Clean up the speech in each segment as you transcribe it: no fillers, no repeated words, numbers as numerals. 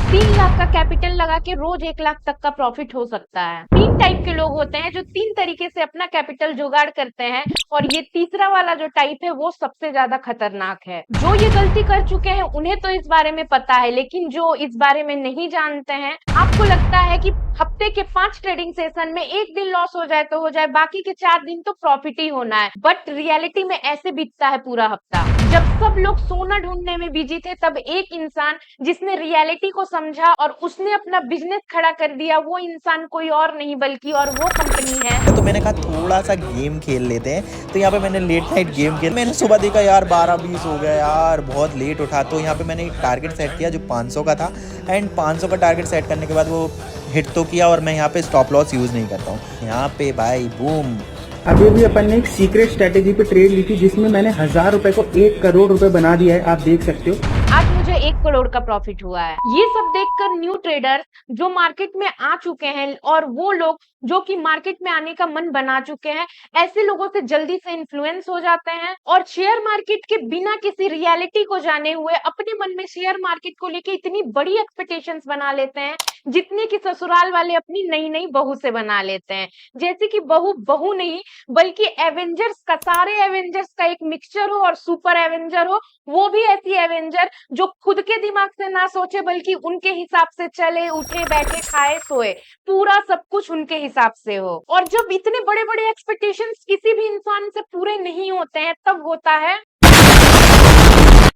3 लाख का कैपिटल लगा के रोज 1 लाख तक का प्रॉफिट हो सकता है। 3 टाइप के लोग होते हैं जो 3 तरीके से अपना कैपिटल जुगाड़ करते हैं, और ये तीसरा वाला जो टाइप है वो सबसे ज्यादा खतरनाक है। जो ये गलती कर चुके हैं उन्हें तो इस बारे में पता है, लेकिन जो इस बारे में नहीं जानते हैं, आपको लगता है कि हफ्ते के 5 ट्रेडिंग सेशन में एक दिन लॉस हो जाए तो हो जाए, बाकी के 4 दिन तो प्रॉफिट ही होना है। बट रियलिटी में ऐसे बीतता है पूरा हफ्ता। जब सब लोग सोना ढूंढने में बिजी थे, तब एक इंसान जिसने रियलिटी को समझा और उसने अपना बिजनेस खड़ा कर दिया, वो इंसान कोई और नहीं बल्कि और वो कंपनी है। तो मैंने कहा थोड़ा सा गेम खेल लेते हैं, तो यहाँ पे मैंने लेट नाइट गेम खेल, मैंने सुबह देखा यार 12-20 हो गया यार, बहुत लेट उठा। तो यहाँ पे मैंने एक टारगेट सेट किया जो 500 का था, एंड 500 का टारगेट सेट करने के बाद वो हिट तो किया, और मैं यहाँ पे स्टॉप लॉस यूज़ नहीं करता हूँ। यहाँ पे भाई बूम। अभी भी अपन ने एक सीक्रेट स्ट्रेटेजी पे ट्रेड ली थी जिसमें मैंने 1,000 रुपए को 1 करोड़ रुपए बना दिया है, आप देख सकते हो। आज मुझे 1 करोड़ का प्रॉफिट हुआ है। ये सब देखकर न्यू ट्रेडर्स जो मार्केट में आ चुके हैं, और वो लोग जो कि मार्केट में आने का मन बना चुके हैं, ऐसे लोगों से जल्दी से इन्फ्लुएंस हो जाते हैं और शेयर मार्केट के बिना किसी रियलिटी को जाने हुए अपने मन में शेयर मार्केट को लेके इतनी बड़ी एक्सपेक्टेशंस बना लेते हैं, जितने की ससुराल वाले अपनी नई नई बहू से बना लेते हैं। जैसे कि बहू बहू नहीं, बल्कि एवेंजर्स का, सारे एवेंजर्स का एक मिक्सचर हो और सुपर एवेंजर हो। वो भी ऐसी एवेंजर जो खुद के दिमाग से ना सोचे, बल्कि उनके हिसाब से चले, उठे, बैठे, खाए, सोए, पूरा सब कुछ उनके हिसाब से हो। और जब इतने बड़े बड़े एक्सपेक्टेशंस किसी भी इंसान से पूरे नहीं होते हैं, तब होता है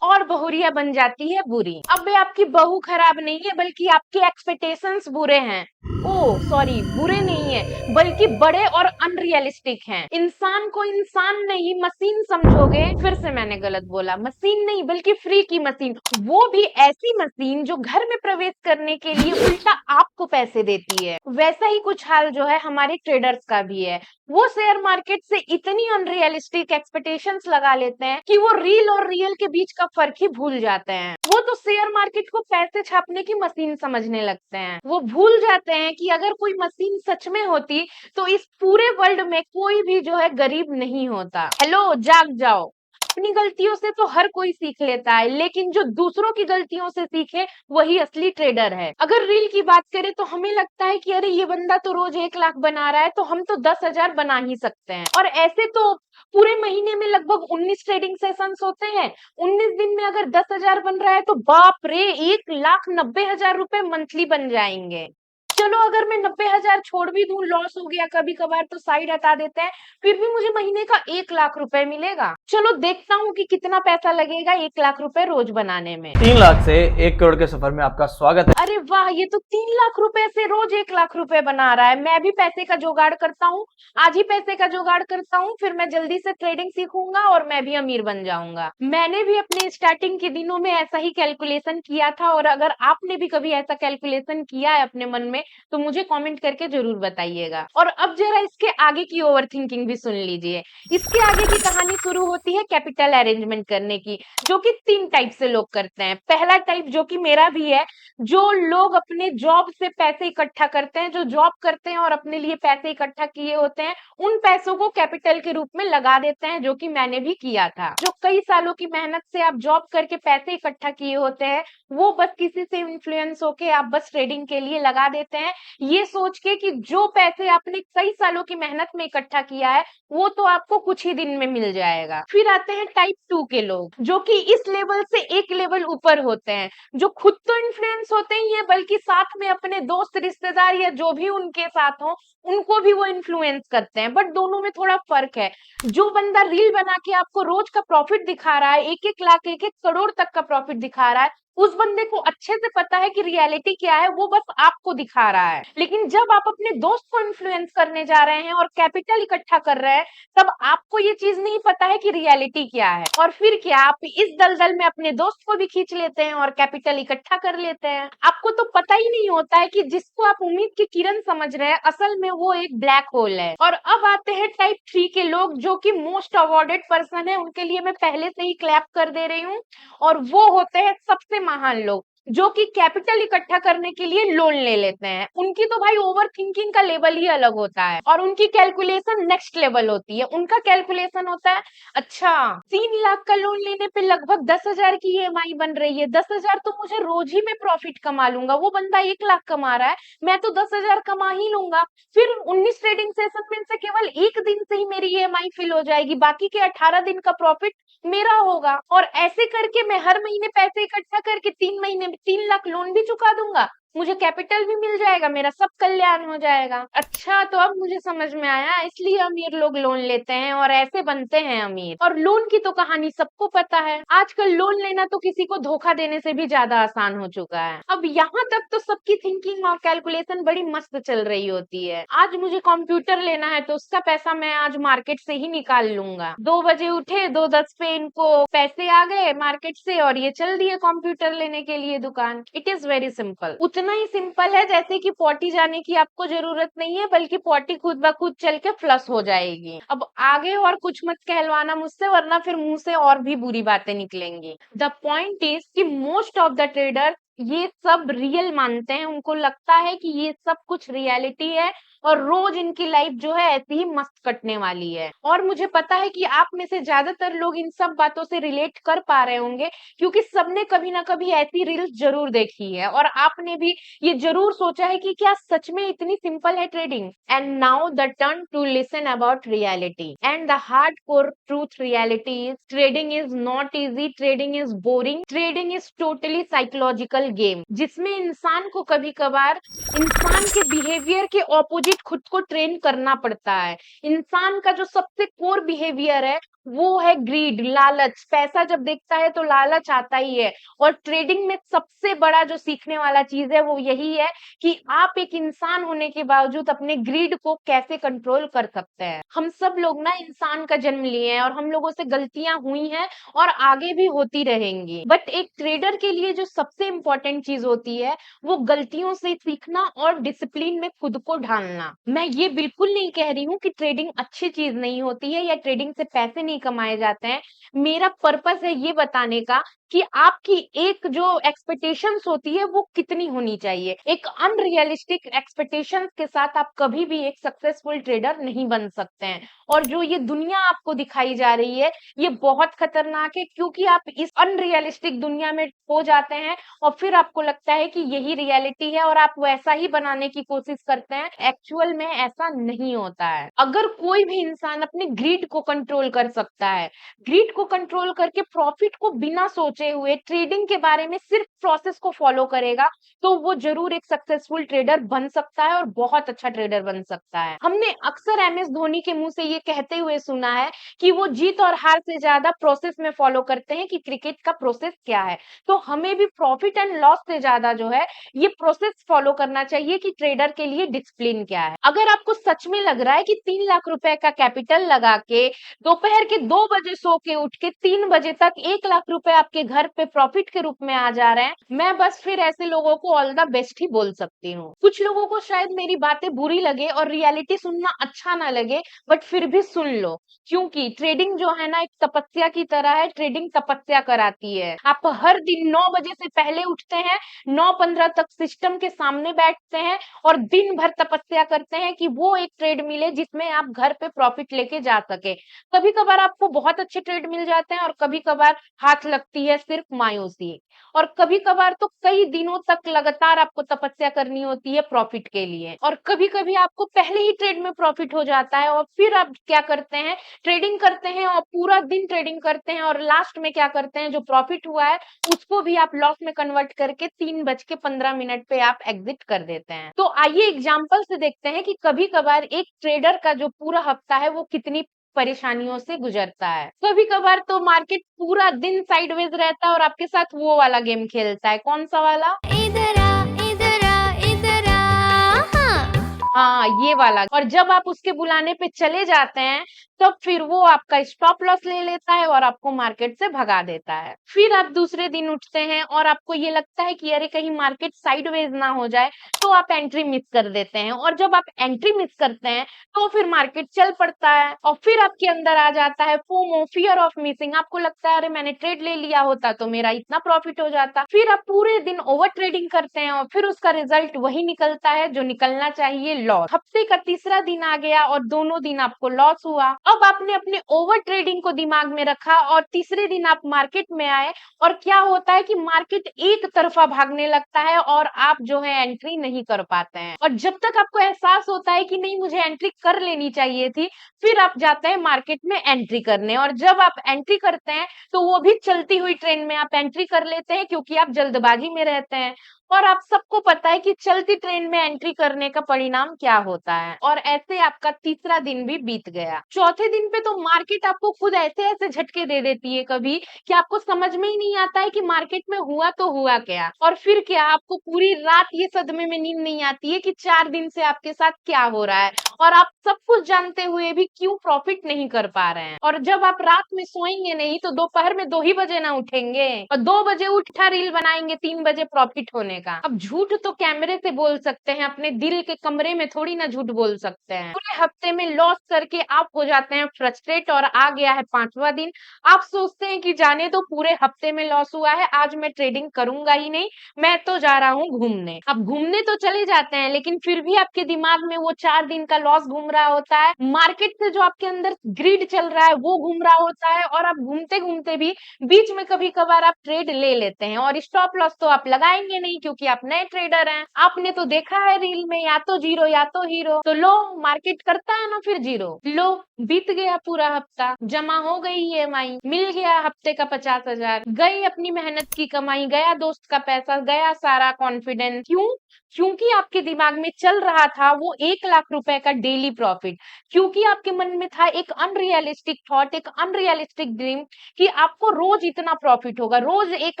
और बहुरिया बन जाती है बुरी। अब आपकी बहू खराब नहीं है, बल्कि आपके एक्सपेक्टेशंस बुरे हैं। ओ सॉरी, बुरे नहीं है, बल्कि बड़े और अनरियलिस्टिक हैं। इंसान को इंसान नहीं मशीन समझोगे, फिर से मैंने गलत बोला, मशीन नहीं बल्कि फ्री की मशीन, वो भी ऐसी मशीन जो घर में प्रवेश करने के लिए उल्टा आपको पैसे देती है। वैसा ही कुछ हाल जो है हमारे ट्रेडर्स का भी है। वो शेयर मार्केट से इतनी अनरियलिस्टिक एक्सपेक्टेशंस लगा लेते हैं कि वो रील और रियल के बीच का फर्क ही भूल जाते हैं। वो तो शेयर मार्केट को पैसे छापने की मशीन समझने लगते हैं। वो भूल जाते हैं कि अगर कोई मशीन सच में होती तो इस पूरे वर्ल्ड में कोई भी जो है गरीब नहीं होता। हेलो, जाग जाओ। अपनी गलतियों से तो हर कोई सीख लेता है, लेकिन जो दूसरों की गलतियों से सीखे वही असली ट्रेडर है। अगर रील की बात करें तो हमें लगता है कि अरे ये बंदा तो रोज 1 लाख बना रहा है, तो हम तो 10,000 बना ही सकते हैं। और ऐसे तो पूरे महीने में लगभग 19 ट्रेडिंग सेशंस होते हैं। 19 दिन में अगर 10,000 बन रहा है तो बाप रे, 1,90,000 रुपए मंथली बन जाएंगे। चलो अगर मैं 90,000 छोड़ भी दूं, लॉस हो गया कभी कभार तो साइड हटा देते हैं, फिर भी मुझे महीने का 1 लाख रुपए मिलेगा। चलो देखता हूँ कि कितना पैसा लगेगा 1 लाख रुपए रोज बनाने में। 3 लाख से 1 करोड़ के सफर में आपका स्वागत है। अरे वाह, ये तो 3 लाख रुपए से रोज 1 लाख रुपए बना रहा है। मैं भी पैसे का जुगाड़ करता हूँ, आज ही पैसे का जुगाड़ करता हूँ, फिर मैं जल्दी से ट्रेडिंग सीखूंगा और मैं भी अमीर बन जाऊंगा। मैंने भी अपने स्टार्टिंग के दिनों में ऐसा ही कैलकुलेशन किया था, और अगर आपने भी कभी ऐसा कैलकुलेशन किया है अपने मन में तो मुझे कमेंट करके जरूर बताइएगा। और अब जरा इसके आगे की ओवर थिंकिंग भी सुन लीजिए। इसके आगे की कहानी शुरू होती है कैपिटल अरेंजमेंट करने की, जो कि 3 टाइप से लोग करते हैं। पहला टाइप जो कि मेरा भी है, जो लोग अपने जॉब से पैसे इकट्ठा करते हैं, जो जॉब करते हैं और अपने लिए पैसे इकट्ठा किए होते हैं, उन पैसों को कैपिटल के रूप में लगा देते हैं, जो कि मैंने भी किया था। जो कई सालों की मेहनत से आप जॉब करके पैसे इकट्ठा किए होते हैं, वो बस किसी से इन्फ्लुएंस होके आप बस ट्रेडिंग के लिए लगा देते हैं, ये सोच के कि जो पैसे आपने कई सालों की मेहनत में इकट्ठा किया है वो तो आपको कुछ ही दिन में मिल जाएगा। फिर आते हैं टाइप 2 के लोग, जो कि इस लेवल से एक लेवल ऊपर होते हैं, जो खुद तो इन्फ्लुएंस होते ही है, बल्कि साथ में अपने दोस्त, रिश्तेदार या जो भी उनके साथ हो, उनको भी वो इन्फ्लुएंस करते हैं। बट दोनों में थोड़ा फर्क है। जो बंदा रील बना के आपको रोज का प्रॉफिट दिखा रहा है, 1-1 लाख, 1-1 करोड़ तक का प्रॉफिट दिखा रहा है, उस बंदे को अच्छे से पता है कि रियलिटी क्या है, वो बस आपको दिखा रहा है। लेकिन जब आप अपने दोस्त को इन्फ्लुएंस करने जा रहे हैं और कैपिटल इकट्ठा कर रहे हैं, तब आपको ये चीज नहीं पता है कि रियलिटी क्या है। और फिर क्या, आप इस दलदल में अपने दोस्त को भी खींच लेते हैं और कैपिटल इकट्ठा कर लेते हैं। आपको तो पता ही नहीं होता है कि जिसको आप उम्मीद की किरण समझ रहे हैं, असल में वो एक ब्लैक होल है। और अब आते हैं टाइप 3 के लोग, जो कि मोस्ट अवॉर्डेड पर्सन है, उनके लिए मैं पहले से ही क्लैप कर दे रही हूँ, और वो होते हैं सबसे महान लोग, जो कि कैपिटल इकट्ठा करने के लिए लोन ले लेते हैं। उनकी तो भाई ओवर थिंकिंग का लेवल ही अलग होता है और उनकी कैलकुलेशन नेक्स्ट लेवल होती है। उनका कैलकुलेशन होता है, अच्छा 3 लाख का लोन लेने पे लगभग 10,000 की ईएमआई बन रही है, 10,000 तो मुझे रोज ही में प्रॉफिट कमा लूंगा, वो बंदा 1 लाख कमा रहा है, मैं तो 10,000 कमा ही लूंगा। फिर 19 ट्रेडिंग सेशन में से केवल एक दिन से ही मेरी ईएमआई फिल हो जाएगी, बाकी के 18 दिन का प्रॉफिट मेरा होगा। और ऐसे करके मैं हर महीने पैसे इकट्ठा करके 3 महीने में 3 लाख लोन भी चुका दूंगा, मुझे कैपिटल भी मिल जाएगा, मेरा सब कल्याण हो जाएगा। अच्छा, तो अब मुझे समझ में आया, इसलिए अमीर लोग लोन लेते हैं और ऐसे बनते हैं अमीर। और लोन की तो कहानी सबको पता है, आजकल लोन लेना तो किसी को धोखा देने से भी ज्यादा आसान हो चुका है। अब यहाँ तक तो सबकी थिंकिंग और कैलकुलेशन बड़ी मस्त चल रही होती है। आज मुझे कंप्यूटर लेना है तो उसका पैसा मैं आज मार्केट से ही निकाल लूंगा। 2 बजे उठे, 2:10 पे इनको पैसे आ गए मार्केट से और ये चल दिए कंप्यूटर लेने के लिए दुकान। It is very simple. उतना ही सिंपल है जैसे कि पॉटी जाने की आपको जरूरत नहीं है, बल्कि पॉटी खुद ब खुद चल के फ्लश हो जाएगी। अब आगे और कुछ मत कहलवाना मुझसे, वरना फिर मुंह से और भी बुरी बातें निकलेंगी। द पॉइंट इज कि मोस्ट ऑफ द ट्रेडर ये सब रियल मानते हैं, उनको लगता है कि ये सब कुछ रियलिटी है और रोज इनकी लाइफ जो है ऐसी ही मस्त कटने वाली है। और मुझे पता है कि आप में से ज्यादातर लोग इन सब बातों से रिलेट कर पा रहे होंगे, क्योंकि सबने कभी ना कभी ऐसी रील्स जरूर देखी है और आपने भी ये जरूर सोचा है कि क्या सच में इतनी सिंपल है trading. And now the turn to listen about reality and the hard core truth reality is trading is not easy, trading is boring, trading is totally psychological game, जिसमें इंसान को कभी कभार इंसान के बिहेवियर के ऑपोजिट खुद को ट्रेन करना पड़ता है। इंसान का जो सबसे कोर बिहेवियर है वो है ग्रीड, लालच। पैसा जब देखता है तो लालच आता ही है। और ट्रेडिंग में सबसे बड़ा जो सीखने वाला चीज है वो यही है कि आप एक इंसान होने के बावजूद अपने ग्रीड को कैसे कंट्रोल कर सकते हैं। हम सब लोग ना इंसान का जन्म लिए हैं और हम लोगों से गलतियां हुई हैं और आगे भी होती रहेंगी, बट एक ट्रेडर के लिए जो सबसे इंपॉर्टेंट चीज होती है वो गलतियों से सीखना और डिसिप्लिन में खुद को ढालना। मैं ये बिल्कुल नहीं कह रही हूँ कि ट्रेडिंग अच्छी चीज नहीं होती है या ट्रेडिंग से पैसे नहीं कमाए जाते हैं। मेरा पर्पस है ये बताने का कि आपकी एक जो एक्सपेक्टेशंस होती है वो कितनी होनी चाहिए। एक अनरियलिस्टिक एक्सपेक्टेशंस के साथ आप कभी भी एक सक्सेसफुल ट्रेडर नहीं बन सकते हैं। और जो ये दुनिया आपको दिखाई जा रही है ये बहुत खतरनाक है, क्योंकि आप इस अनरियलिस्टिक दुनिया में खो जाते हैं और फिर आपको लगता है कि यही रियलिटी है और आप वैसा ही बनाने की कोशिश करते हैं। एक्चुअल में ऐसा नहीं होता है। अगर कोई भी इंसान अपने ग्रीड को कंट्रोल कर सकता है, ग्रीड को कंट्रोल करके प्रॉफिट को बिना सोचे हुए ट्रेडिंग के बारे में सिर्फ प्रोसेस को फॉलो करेगा, तो वो जरूर एक सक्सेसफुल ट्रेडर बन सकता है और बहुत अच्छा ट्रेडर बन सकता है। हमने अक्सर एमएस धोनी के मुंह से ये कहते हुए सुना है कि वो जीत और हार से ज्यादा प्रोसेस में फॉलो करते हैं कि क्रिकेट का प्रोसेस क्या है। तो हमें भी प्रॉफिट एंड लॉस से ज्यादा जो है ये प्रोसेस फॉलो करना चाहिए कि ट्रेडर के लिए डिसिप्लिन क्या है। अगर आपको सच में लग रहा है कि 3 लाख रुपए का कैपिटल लगा के दोपहर के 2 बजे सो के उठ के 3 बजे तक 1 लाख रुपए आपके घर पे प्रॉफिट के रूप में आ जा रहे हैं, मैं बस फिर ऐसे लोगों को ऑल द बेस्ट ही बोल सकती हूँ। कुछ लोगों को शायद मेरी बातें बुरी लगे और रियलिटी सुनना अच्छा ना लगे, बट फिर भी सुन लो, क्योंकि ट्रेडिंग जो है ना एक तपस्या की तरह है। ट्रेडिंग तपस्या कराती है। आप हर दिन 9 बजे से पहले उठते हैं, 9:15 तक सिस्टम के सामने बैठते हैं और दिन भर तपस्या करते हैं कि वो एक ट्रेड मिले जिसमें आप घर पे प्रॉफिट लेके जा सके। कभी कभार आपको बहुत अच्छे ट्रेड मिल जाते हैं और कभी कभार हाथ लगती है सिर्फ मायूसी, और कभी कभार तो कई दिनों तक लगातार आपको तपस्या करनी होती है प्रॉफिट के लिए। और कभी कभी आपको पहले ही ट्रेड में प्रॉफिट हो जाता है और फिर आप क्या करते हैं, ट्रेडिंग करते हैं और पूरा दिन ट्रेडिंग करते हैं और लास्ट में क्या करते हैं, जो प्रॉफिट हुआ है उसको भी आप लॉस में कन्वर्ट करके 3:15 पे आप एग्जिट कर देते हैं। तो आइए एग्जाम्पल से देखते हैं कि कभी कभार एक ट्रेडर का जो पूरा हफ्ता है वो कितनी परेशानियों से गुजरता है। कभी कभार तो मार्केट पूरा दिन साइडवेज रहता है और आपके साथ वो वाला गेम खेलता है। कौन सा वाला? इधर आ, इधर आ, इधर आ। हाँ। हाँ, ये वाला। और जब आप उसके बुलाने पे चले जाते हैं, तब फिर वो आपका स्टॉप लॉस ले लेता है और आपको मार्केट से भगा देता है। फिर आप दूसरे दिन उठते हैं और आपको ये लगता है कि अरे कहीं मार्केट साइडवेज ना हो जाए, तो आप एंट्री मिस कर देते हैं, और जब आप एंट्री मिस करते हैं तो फिर मार्केट चल पड़ता है और फिर आपके अंदर आ जाता है फोमो, फियर ऑफ मिसिंग। आपको लगता है अरे मैंने ट्रेड ले लिया होता तो मेरा इतना प्रॉफिट हो जाता। फिर आप पूरे दिन ओवर ट्रेडिंग करते हैं और फिर उसका रिजल्ट वही निकलता है जो निकलना चाहिए, लॉस। हफ्ते का तीसरा दिन आ गया और दोनों दिन आपको लॉस हुआ। अब आपने अपने ओवर ट्रेडिंग को दिमाग में रखा और तीसरे दिन आप मार्केट में आए, और क्या होता है कि मार्केट एक तरफा भागने लगता है और आप जो है एंट्री नहीं कर पाते हैं। और जब तक आपको एहसास होता है कि नहीं मुझे एंट्री कर लेनी चाहिए थी, फिर आप जाते हैं मार्केट में एंट्री करने, और जब आप एंट्री करते हैं तो वो भी चलती हुई ट्रेन में आप एंट्री कर लेते हैं, क्योंकि आप जल्दबाजी में रहते हैं। और आप सबको पता है कि चलती ट्रेन में एंट्री करने का परिणाम क्या होता है। और ऐसे आपका तीसरा दिन भी बीत गया। चौथे दिन पे तो मार्केट आपको खुद ऐसे ऐसे झटके दे देती है कभी, कि आपको समझ में ही नहीं आता है कि मार्केट में हुआ तो हुआ क्या। और फिर क्या, आपको पूरी रात ये सदमे में नींद नहीं आती है कि 4 दिन से आपके साथ क्या हो रहा है, और आप सब कुछ जानते हुए भी क्यों प्रॉफिट नहीं कर पा रहे हैं। और जब आप रात में सोएंगे नहीं तो दोपहर में 2 ही बजे ना उठेंगे, और 2 बजे उठा रील बनाएंगे 3 बजे प्रॉफिट होने का। अब झूठ तो कैमरे से बोल सकते हैं, अपने दिल के कमरे में थोड़ी ना झूठ बोल सकते हैं। पूरे हफ्ते में लॉस करके आप हो जाते हैं फ्रस्ट्रेट, और आ गया है 5वां दिन। आप सोचते हैं कि जाने तो पूरे हफ्ते में लॉस हुआ है, आज मैं ट्रेडिंग करूंगा ही नहीं, मैं तो जा रहा हूँ घूमने। अब घूमने तो चले जाते हैं, लेकिन फिर भी आपके दिमाग में वो 4 दिन का लॉस घूम रहा होता है, मार्केट से जो आपके अंदर ग्रीड चल रहा है वो घूम रहा होता है, और आप घूमते घूमते भी बीच में कभी कभार आप ट्रेड ले लेते हैं। और स्टॉप लॉस तो आप लगाएंगे नहीं, क्योंकि आप नए ट्रेडर हैं। आपने तो देखा है रील में, या तो जीरो या तो हीरो। तो लो, मार्केट करता है ना फिर जीरो। लो, बीत गया पूरा हफ्ता, जमा हो गई ईएमआई, मिल गया हफ्ते का 50,000, गई अपनी मेहनत की कमाई, गया दोस्त का पैसा, गया सारा कॉन्फिडेंस। क्यों? क्योंकि आपके दिमाग में चल रहा था वो 1 लाख रुपए का डेली प्रॉफिट। क्योंकि आपके मन में था एक अनरियलिस्टिक थॉट, एक अनरियलिस्टिक ड्रीम, कि आपको रोज इतना प्रॉफिट होगा, रोज 1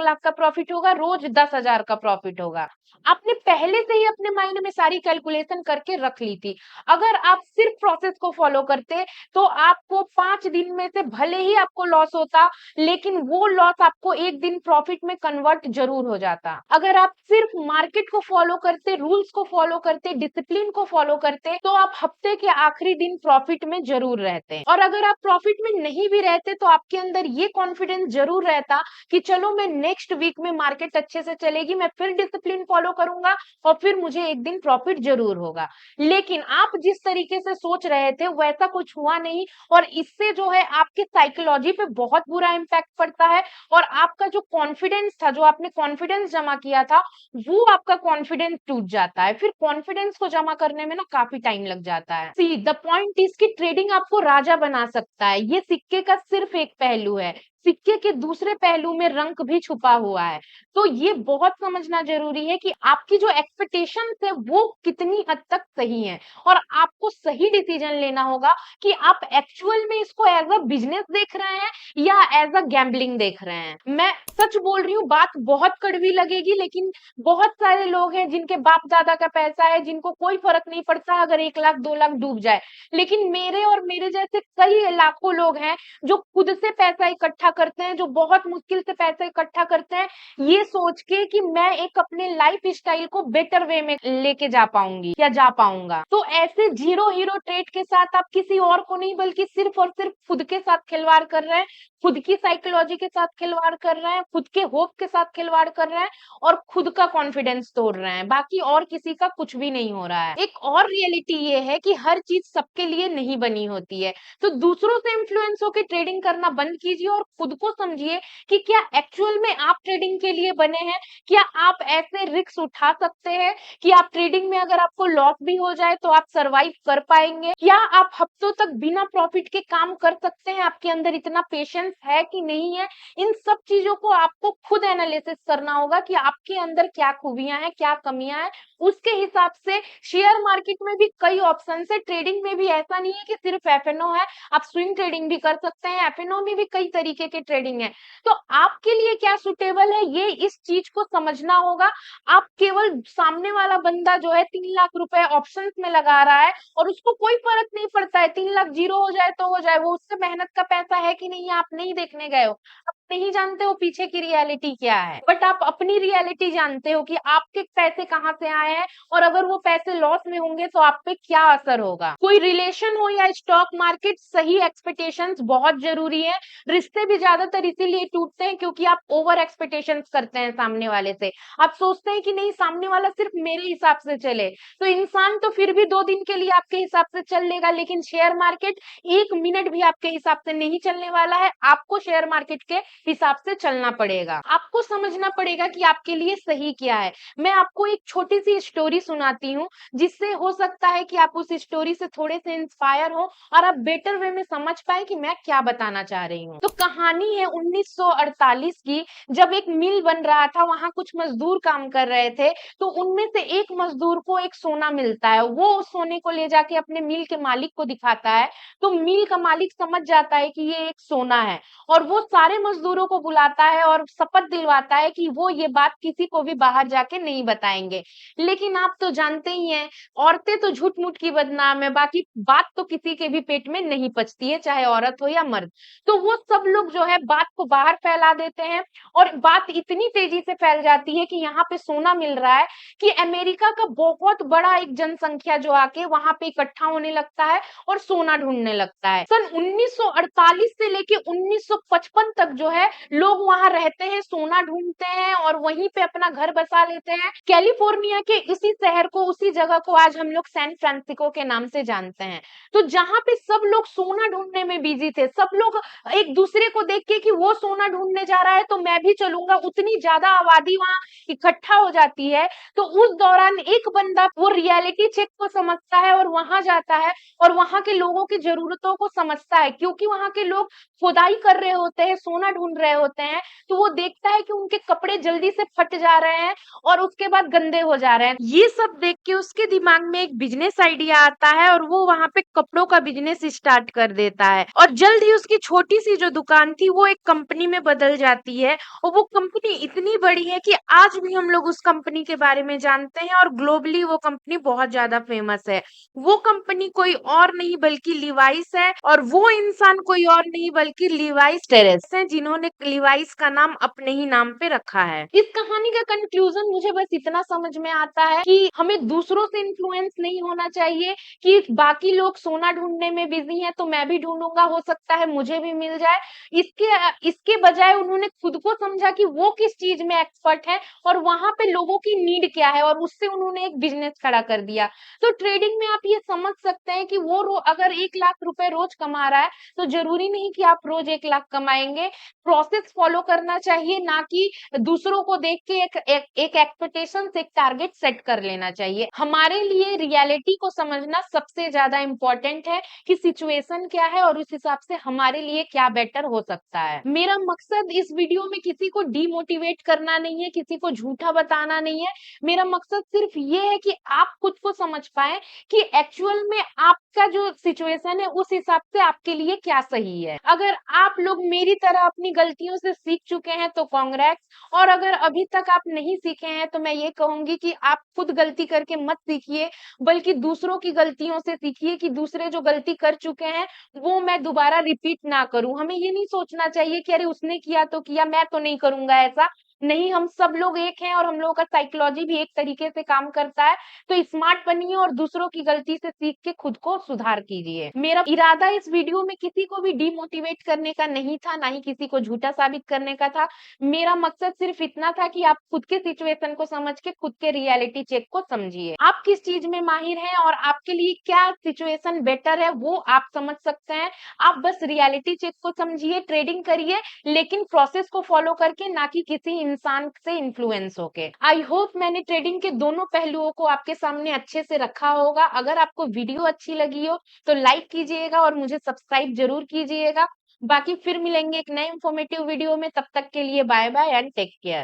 लाख का प्रॉफिट होगा, रोज 10,000 का प्रॉफिट होगा। आपने पहले से ही अपने माइंड में सारी कैलकुलेशन करके रख ली थी। अगर आप सिर्फ प्रोसेस को फॉलो करते तो आपको 5 दिन में से भले ही आपको लॉस होता, लेकिन वो लॉस आपको एक दिन प्रॉफिट में कन्वर्ट जरूर हो जाता। अगर आप सिर्फ मार्केट को फॉलो करते, रूल्स को फॉलो करते, डिसिप्लिन को फॉलो करते, तो आप हफ्ते के आखिरी दिन प्रॉफिट में जरूर रहते। और अगर आप प्रॉफिट में नहीं भी रहते तो आपके अंदर ये कॉन्फिडेंस जरूर रहता कि चलो मैं नेक्स्ट वीक में मार्केट अच्छे से चलेगी, मैं फिर डिसिप्लिन फॉलो करूंगा और फिर मुझे एक दिन प्रॉफिट जरूर होगा। लेकिन आप जिस तरीके से सोच रहे थे वैसा कुछ हुआ नहीं, और इससे जो है आपके साइकोलॉजी पे बहुत बुरा इम्पैक्ट पड़ता है, और आपका जो कॉन्फिडेंस था, जो आपने कॉन्फिडेंस जमा किया था, वो आपका कॉन्फिडेंस टूट जाता है। फिर कॉन्फिडेंस को जमा करने में ना काफी टाइम लग जाता है। सी द पॉइंट इज कि ट्रेडिंग आपको राजा बना सकता है, ये सिक्के का सिर्फ एक पहलू है, सिक्के के दूसरे पहलू में रंक भी छुपा हुआ है। तो ये बहुत समझना जरूरी है कि आपकी जो एक्सपेक्टेशंस है वो कितनी हद तक सही है, और आपको सही डिसीजन लेना होगा कि आप एक्चुअल में इसको एज अ बिजनेस देख रहे हैं या एज अ गैम्बलिंग देख रहे हैं। मैं सच बोल रही हूँ, बात बहुत कड़वी लगेगी, लेकिन बहुत सारे लोग हैं जिनके बाप दादा का पैसा है, जिनको कोई फर्क नहीं पड़ता अगर 1 लाख 2 लाख डूब जाए। लेकिन मेरे और मेरे जैसे कई लाखों लोग हैं जो खुद से पैसा इकट्ठा करते हैं, जो बहुत मुश्किल से पैसा इकट्ठा करते हैं, ये सोच के कि मैं एक अपने लाइफ स्टाइल को बेटर वे में लेके जा पाऊंगी या जा पाऊंगा। तो ऐसे जीरो हीरो ट्रेड के साथ आप किसी और को नहीं बल्कि सिर्फ और सिर्फ खुद के साथ खिलवाड़ कर रहे हैं, खुद की साइकोलॉजी के साथ खिलवाड़ कर रहे हैं, खुद के होप के साथ खिलवाड़ कर रहे हैं, और खुद का कॉन्फिडेंस तोड़ रहे हैं। बाकी और किसी का कुछ भी नहीं हो रहा है। एक और रियलिटी ये है कि हर चीज सबके लिए नहीं बनी होती है। तो दूसरों से इन्फ्लुएंस होकर ट्रेडिंग करना बंद कीजिए और खुद को समझिए कि क्या एक्चुअल में आप ट्रेडिंग के लिए बने हैं। क्या आप ऐसे रिस्क उठा सकते हैं कि आप ट्रेडिंग में अगर आपको लॉस भी हो जाए तो आप सरवाइव कर पाएंगे। क्या आप हफ्तों तक बिना प्रॉफिट के काम कर सकते हैं, आपके अंदर इतना पेशेंस है कि नहीं है, इन सब चीजों को आपको खुद एनालिसिस करना होगा कि आपके अंदर क्या खूबियां हैं, क्या कमियां हैं। उसके हिसाब से शेयर मार्केट में भी कई ऑप्शन है, ट्रेडिंग में भी ऐसा नहीं है कि सिर्फ एफएनओ है, आप स्विंग ट्रेडिंग भी कर सकते हैं, एफएनओ में भी कई तरीके के ट्रेडिंग है। तो आपके लिए क्या सुटेबल है, ये इस चीज को समझना होगा। आप केवल सामने वाला बंदा जो है 3 लाख रुपए ऑप्शंस में लगा रहा है और उसको कोई फर्क नहीं पड़ता है, 3 लाख जीरो हो जाए तो हो जाए, वो उससे मेहनत का पैसा है कि नहीं, आप नहीं देखने गए हो, आप नहीं जानते हो पीछे की रियलिटी क्या है, बट आप अपनी रियलिटी जानते हो कि आपके पैसे कहाँ से आए हैं और अगर वो पैसे लॉस में होंगे तो आप पे क्या असर होगा। कोई रिलेशन हो या स्टॉक मार्केट, सही एक्सपेक्टेशंस बहुत जरूरी है। रिश्ते भी ज्यादातर इसीलिए टूटते हैं क्योंकि आप ओवर एक्सपेक्टेशंस करते हैं सामने वाले से। आप सोचते हैं कि नहीं, सामने वाला सिर्फ मेरे हिसाब से चले, तो इंसान तो फिर भी 2 दिन के लिए आपके हिसाब से चल लेगा, लेकिन शेयर मार्केट 1 मिनट भी आपके हिसाब से नहीं चलने वाला है। आपको शेयर मार्केट के हिसाब से चलना पड़ेगा, आपको समझना पड़ेगा कि आपके लिए सही क्या है। मैं आपको एक छोटी सी स्टोरी सुनाती हूँ, जिससे हो सकता है कि आप उस स्टोरी से थोड़े से इंस्पायर हो और आप बेटर वे में समझ पाए कि मैं क्या बताना चाह रही हूँ। तो कहानी है 1948 की, जब एक मिल बन रहा था, वहां कुछ मजदूर काम कर रहे थे। तो उनमें से एक मजदूर को एक सोना मिलता है, वो उस सोने को ले जाके अपने मिल के मालिक को दिखाता है। तो मिल का मालिक समझ जाता है कि ये एक सोना है और वो सारे मजदूरों को बुलाता है और शपथ दिलवाता है कि वो ये बात किसी को भी बाहर जाके नहीं बताएंगे। लेकिन आप तो जानते ही हैं, औरतें तो झूठ मूठ की बदनाम है, बाकी बात तो किसी के भी पेट में नहीं पचती है, चाहे औरत हो या मर्द। तो वो सब लोग जो है बात को बाहर फैला देते हैं और बात इतनी तेजी से फैल जाती है कि यहाँ पे सोना मिल रहा है कि अमेरिका का बहुत बड़ा एक जनसंख्या जो आके वहां पे इकट्ठा होने लगता है और सोना ढूंढने लगता है। सन 1948 से लेके 1955 तक जो है लोग वहां रहते हैं, सोना ढूंढते हैं और वहीं पे अपना घर बसा लेते हैं। कैलिफोर्निया के इसी शहर को, उसी जगह को आज हम लोग सैन फ्रांसिस्को के नाम से जानते हैं। तो जहां पे सब लोग सोना ढूंढने में बिजी थे, सब लोग एक दूसरे को देख के कि वो सोना ढूंढने जा रहा है तो मैं भी चलूंगा, उतनी ज्यादा आबादी वहां इकट्ठा हो जाती है। तो उस दौरान एक बंदा वो रियलिटी चेक को समझता है और वहां जाता है और वहां के लोगों की जरूरतों को समझता है, क्योंकि वहां के लोग खुदाई कर रहे होते हैं, सोना ढूंढ रहे होते हैं। तो वो देखता है कि उनके कपड़े जल्दी से फट जा रहे हैं और उसके बाद गंदे हो जा रहे हैं। ये सब देख के उसके दिमाग में एक बिजनेस आइडिया आता है और वो वहां पे कपड़ों का बिजनेस स्टार्ट कर देता है और जल्द ही उसकी छोटी सी जो दुकान थी वो एक कंपनी में बदल जाती है और वो कंपनी इतनी बड़ी है कि आज भी हम लोग उस कंपनी के बारे में जानते हैं और ग्लोबली वो कंपनी बहुत ज्यादा फेमस है। वो कंपनी कोई और नहीं बल्कि लिवाइस है और वो इंसान कोई और नहीं बल्कि लिवाइस टेरेस है, जिन्होंने लिवाइस का नाम अपने ही नाम पे रखा है। इस कहानी का कंक्लूजन मुझे बस इतना समझ में आता है कि हमें दूसरों से इन्फ्लुएंस नहीं होना चाहिए कि बाकी लोग सोना ढूंढने में बिजी हैं तो मैं भी ढूंढूंगा, हो सकता है मुझे भी मिल जाए। इसके इसके बजाय उन्होंने खुद को समझा कि वो किस चीज में एक्सपर्ट है और वहां पे लोगों की नीड क्या है और उससे उन्होंने एक बिजनेस खड़ा कर दिया। तो ट्रेडिंग में आप ये समझ सकते हैं कि वो अगर 1 लाख रुपए रोज कमा रहा है तो जरूरी नहीं कि आप रोज 1 लाख कमाएंगे। प्रोसेस फॉलो करना चाहिए, ना कि दूसरों को देख के एक एक्सपेक्टेशन, एक टारगेट सेट कर लेना चाहिए। हमारे लिए रियलिटी को समझना सबसे ज्यादा इंपॉर्टेंट है कि सिचुएशन क्या है और उस हिसाब से हमारे लिए क्या बेटर हो सकता है। मेरा मकसद इस वीडियो में किसी को डीमोटिवेट करना नहीं है, किसी को झूठा बताना नहीं है। मेरा मकसद सिर्फ ये है कि आप खुद को समझ पाए कि एक्चुअल में आपका जो सिचुएशन है उस हिसाब से आपके लिए क्या सही है। अगर आप लोग मेरी तरह अपनी गलतियों से सीख चुके हैं तो कांग्रेट्स, और अगर अभी तक आप नहीं सीखे हैं तो मैं ये कहूंगी कि आप खुद गलती करके मत सीखिए, बल्कि दूसरों की गलतियों से सीखिए कि दूसरे जो गलती कर चुके हैं वो मैं दोबारा रिपीट ना करूं। हमें ये नहीं सोचना चाहिए कि अरे उसने किया तो किया, मैं तो नहीं करूंगा ऐसा। नहीं, हम सब लोग एक हैं और हम लोगों का साइकोलॉजी भी एक तरीके से काम करता है। तो स्मार्ट बनिए और दूसरों की गलती से सीख के खुद को सुधार कीजिए। मेरा इरादा इस वीडियो में किसी को भी डिमोटिवेट करने का नहीं था, ना ही किसी को झूठा साबित करने का था। मेरा मकसद सिर्फ इतना था कि आप खुद के सिचुएशन को समझ के खुद के रियलिटी चेक को समझिए। आप किस चीज में माहिर हैं और आपके लिए क्या सिचुएशन बेटर है वो आप समझ सकते हैं। आप बस रियलिटी चेक को समझिए, ट्रेडिंग करिए, लेकिन प्रोसेस को फॉलो करके, ना कि किसी इंसान से इन्फ्लुएंस होके। आई होप मैंने ट्रेडिंग के दोनों पहलुओं को आपके सामने अच्छे से रखा होगा। अगर आपको वीडियो अच्छी लगी हो तो लाइक कीजिएगा और मुझे सब्सक्राइब जरूर कीजिएगा। बाकी फिर मिलेंगे एक नए इंफॉर्मेटिव वीडियो में, तब तक के लिए bye bye and take care.